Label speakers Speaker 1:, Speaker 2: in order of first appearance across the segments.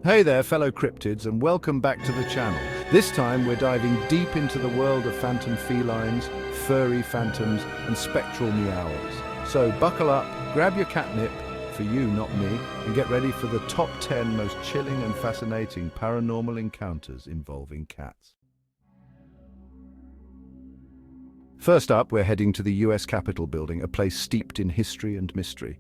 Speaker 1: Hey there, fellow cryptids, and welcome back to the channel. This time we're diving deep into the world of phantom felines, furry phantoms, and spectral meowers. So buckle up, grab your catnip, for you, not me, and get ready for the top 10 most chilling and fascinating paranormal encounters involving cats. First up, we're heading to the US Capitol building, a place steeped in history and mystery.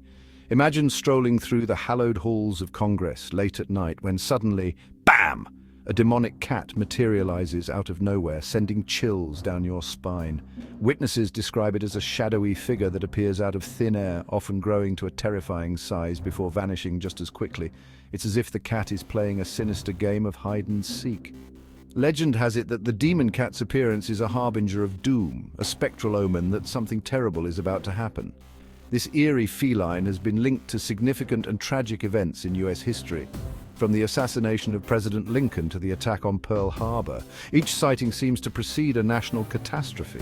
Speaker 1: Imagine strolling through the hallowed halls of Congress late at night when suddenly, BAM! A demonic cat materializes out of nowhere, sending chills down your spine. Witnesses describe it as a shadowy figure that appears out of thin air, often growing to a terrifying size before vanishing just as quickly. It's as if the cat is playing a sinister game of hide and seek. Legend has it that the demon cat's appearance is a harbinger of doom, a spectral omen that something terrible is about to happen. This eerie feline has been linked to significant and tragic events in US history, from the assassination of President Lincoln to the attack on Pearl Harbor. Each sighting seems to precede a national catastrophe.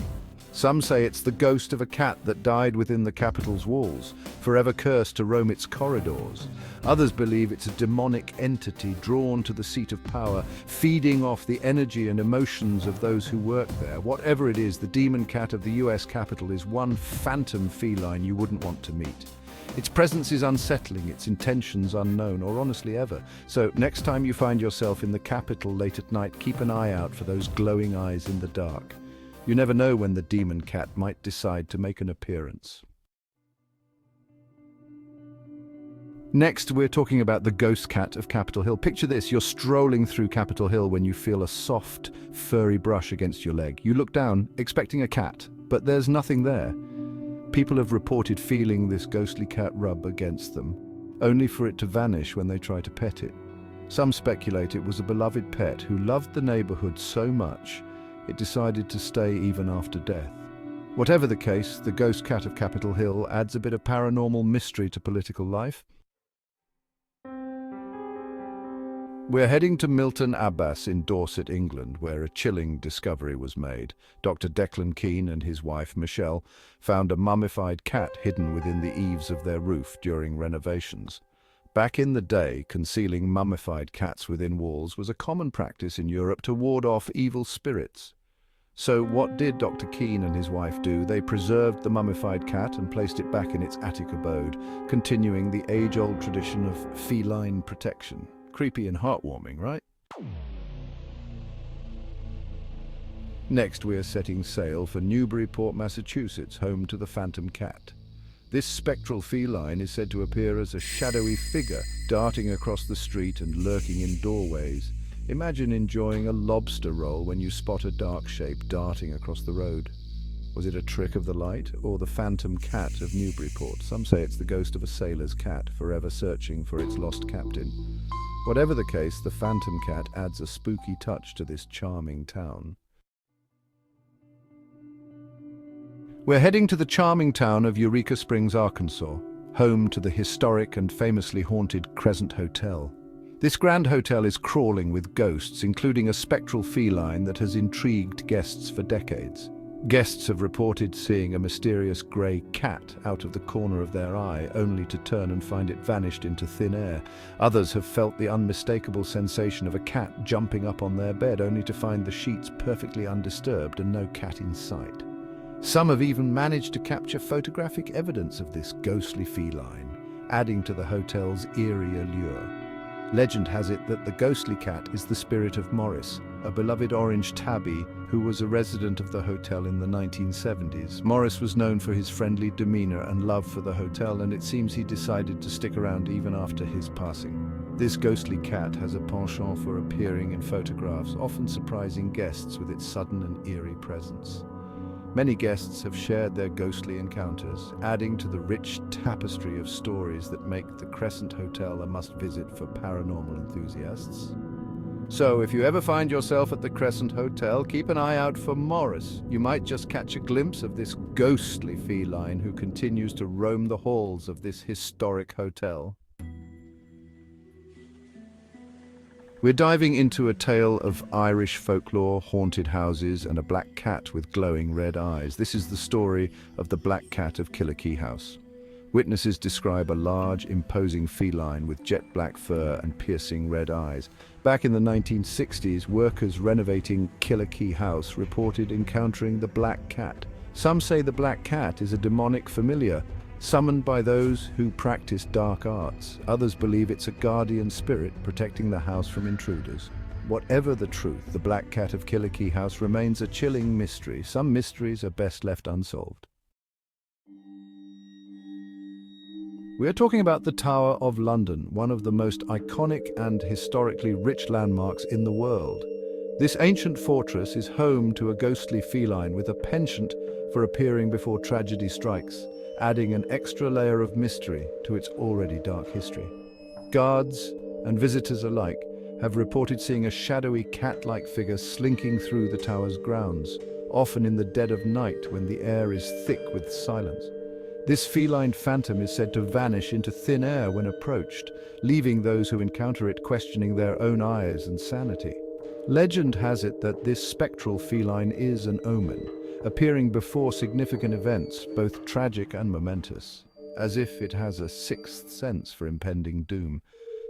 Speaker 1: Some say it's the ghost of a cat that died within the Capitol's walls, forever cursed to roam its corridors. Others believe it's a demonic entity drawn to the seat of power, feeding off the energy and emotions of those who work there. Whatever it is, the demon cat of the US Capitol is one phantom feline you wouldn't want to meet. Its presence is unsettling, its intentions unknown, or honestly ever. So next time you find yourself in the Capitol late at night, keep an eye out for those glowing eyes in the dark. You never know when the demon cat might decide to make an appearance. Next, we're talking about the ghost cat of Capitol Hill. Picture this, you're strolling through Capitol Hill when you feel a soft, furry brush against your leg. You look down, expecting a cat, but there's nothing there. People have reported feeling this ghostly cat rub against them, only for it to vanish when they try to pet it. Some speculate it was a beloved pet who loved the neighborhood so much it decided to stay even after death. Whatever the case, the ghost cat of Capitol Hill adds a bit of paranormal mystery to political life. We're heading to Milton Abbas in Dorset, England, where a chilling discovery was made. Dr. Declan Keane and his wife, Michelle, found a mummified cat hidden within the eaves of their roof during renovations. Back in the day, concealing mummified cats within walls was a common practice in Europe to ward off evil spirits. So what did Dr. Keane and his wife do? They preserved the mummified cat and placed it back in its attic abode, continuing the age-old tradition of feline protection. Creepy and heartwarming, right? Next, we are setting sail for Newburyport, Massachusetts, home to the phantom cat. This spectral feline is said to appear as a shadowy figure, darting across the street and lurking in doorways. Imagine enjoying a lobster roll when you spot a dark shape darting across the road. Was it a trick of the light, or the phantom cat of Newburyport? Some say it's the ghost of a sailor's cat, forever searching for its lost captain. Whatever the case, the phantom cat adds a spooky touch to this charming town. We're heading to the charming town of Eureka Springs, Arkansas, home to the historic and famously haunted Crescent Hotel. This grand hotel is crawling with ghosts, including a spectral feline that has intrigued guests for decades. Guests have reported seeing a mysterious grey cat out of the corner of their eye, only to turn and find it vanished into thin air. Others have felt the unmistakable sensation of a cat jumping up on their bed, only to find the sheets perfectly undisturbed and no cat in sight. Some have even managed to capture photographic evidence of this ghostly feline, adding to the hotel's eerie allure. Legend has it that the ghostly cat is the spirit of Morris, a beloved orange tabby who was a resident of the hotel in the 1970s. Morris was known for his friendly demeanor and love for the hotel, and it seems he decided to stick around even after his passing. This ghostly cat has a penchant for appearing in photographs, often surprising guests with its sudden and eerie presence. Many guests have shared their ghostly encounters, adding to the rich tapestry of stories that make the Crescent Hotel a must-visit for paranormal enthusiasts. So, if you ever find yourself at the Crescent Hotel, keep an eye out for Morris. You might just catch a glimpse of this ghostly feline who continues to roam the halls of this historic hotel. We're diving into a tale of Irish folklore, haunted houses, and a black cat with glowing red eyes. This is the story of the Black Cat of Kilkenny House. Witnesses describe a large, imposing feline with jet black fur and piercing red eyes. Back in the 1960s, workers renovating Kilkenny house reported encountering the black cat. Some say the black cat is a demonic familiar, summoned by those who practice dark arts. Others believe it's a guardian spirit protecting the house from intruders. Whatever the truth, the black cat of Kilkenny house remains a chilling mystery. Some mysteries are best left unsolved. We are talking about the Tower of London, one of the most iconic and historically rich landmarks in the world. This ancient fortress is home to a ghostly feline with a penchant for appearing before tragedy strikes, adding an extra layer of mystery to its already dark history. Guards and visitors alike have reported seeing a shadowy cat-like figure slinking through the tower's grounds, often in the dead of night when the air is thick with silence. This feline phantom is said to vanish into thin air when approached, leaving those who encounter it questioning their own eyes and sanity. Legend has it that this spectral feline is an omen, appearing before significant events, both tragic and momentous, as if it has a sixth sense for impending doom.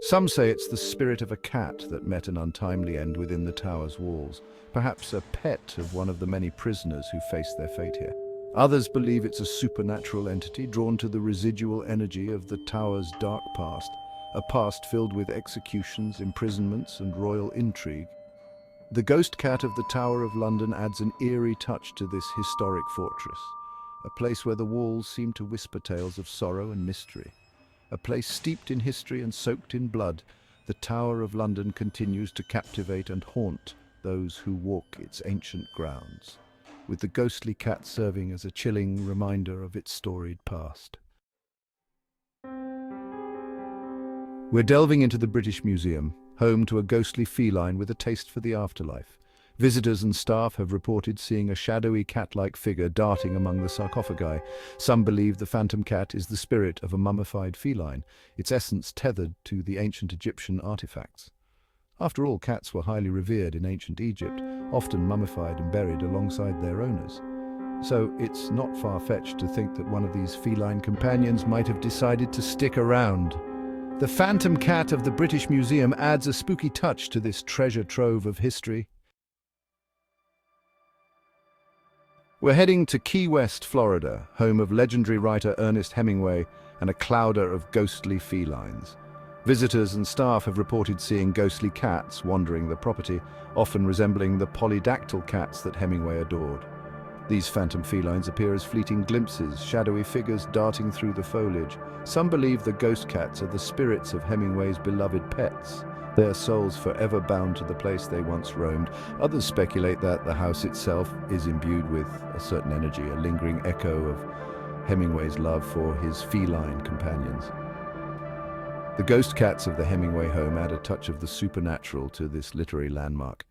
Speaker 1: Some say it's the spirit of a cat that met an untimely end within the tower's walls, perhaps a pet of one of the many prisoners who faced their fate here. Others believe it's a supernatural entity drawn to the residual energy of the tower's dark past, a past filled with executions, imprisonments, and royal intrigue. The ghost cat of the Tower of London adds an eerie touch to this historic fortress, a place where the walls seem to whisper tales of sorrow and mystery. A place steeped in history and soaked in blood, the Tower of London continues to captivate and haunt those who walk its ancient grounds, with the ghostly cat serving as a chilling reminder of its storied past. We're delving into the British Museum, home to a ghostly feline with a taste for the afterlife. Visitors and staff have reported seeing a shadowy cat-like figure darting among the sarcophagi. Some believe the phantom cat is the spirit of a mummified feline, its essence tethered to the ancient Egyptian artifacts. After all, cats were highly revered in ancient Egypt, often mummified and buried alongside their owners. So it's not far-fetched to think that one of these feline companions might have decided to stick around. The phantom cat of the British Museum adds a spooky touch to this treasure trove of history. We're heading to Key West, Florida, home of legendary writer Ernest Hemingway and a clouder of ghostly felines. Visitors and staff have reported seeing ghostly cats wandering the property, often resembling the polydactyl cats that Hemingway adored. These phantom felines appear as fleeting glimpses, shadowy figures darting through the foliage. Some believe the ghost cats are the spirits of Hemingway's beloved pets, their souls forever bound to the place they once roamed. Others speculate that the house itself is imbued with a certain energy, a lingering echo of Hemingway's love for his feline companions. The ghost cats of the Hemingway home add a touch of the supernatural to this literary landmark.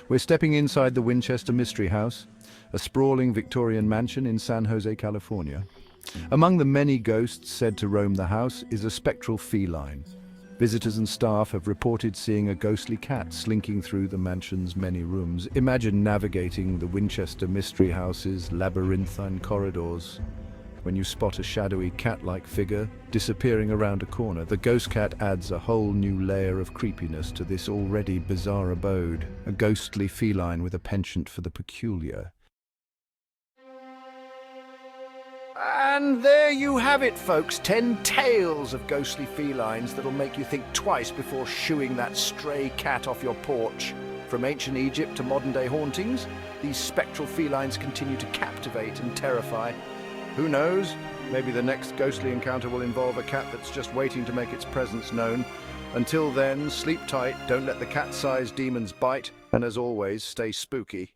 Speaker 1: We're stepping inside the Winchester Mystery House, a sprawling Victorian mansion in San Jose, California. Among the many ghosts said to roam the house is a spectral feline. Visitors and staff have reported seeing a ghostly cat slinking through the mansion's many rooms. Imagine navigating the Winchester Mystery House's labyrinthine corridors when you spot a shadowy cat-like figure disappearing around a corner. The ghost cat adds a whole new layer of creepiness to this already bizarre abode, a ghostly feline with a penchant for the peculiar. And there you have it, folks. 10 tales of ghostly felines that'll make you think twice before shooing that stray cat off your porch. From ancient Egypt to modern-day hauntings, these spectral felines continue to captivate and terrify. Who knows? Maybe the next ghostly encounter will involve a cat that's just waiting to make its presence known. Until then, sleep tight, don't let the cat-sized demons bite, and as always, stay spooky.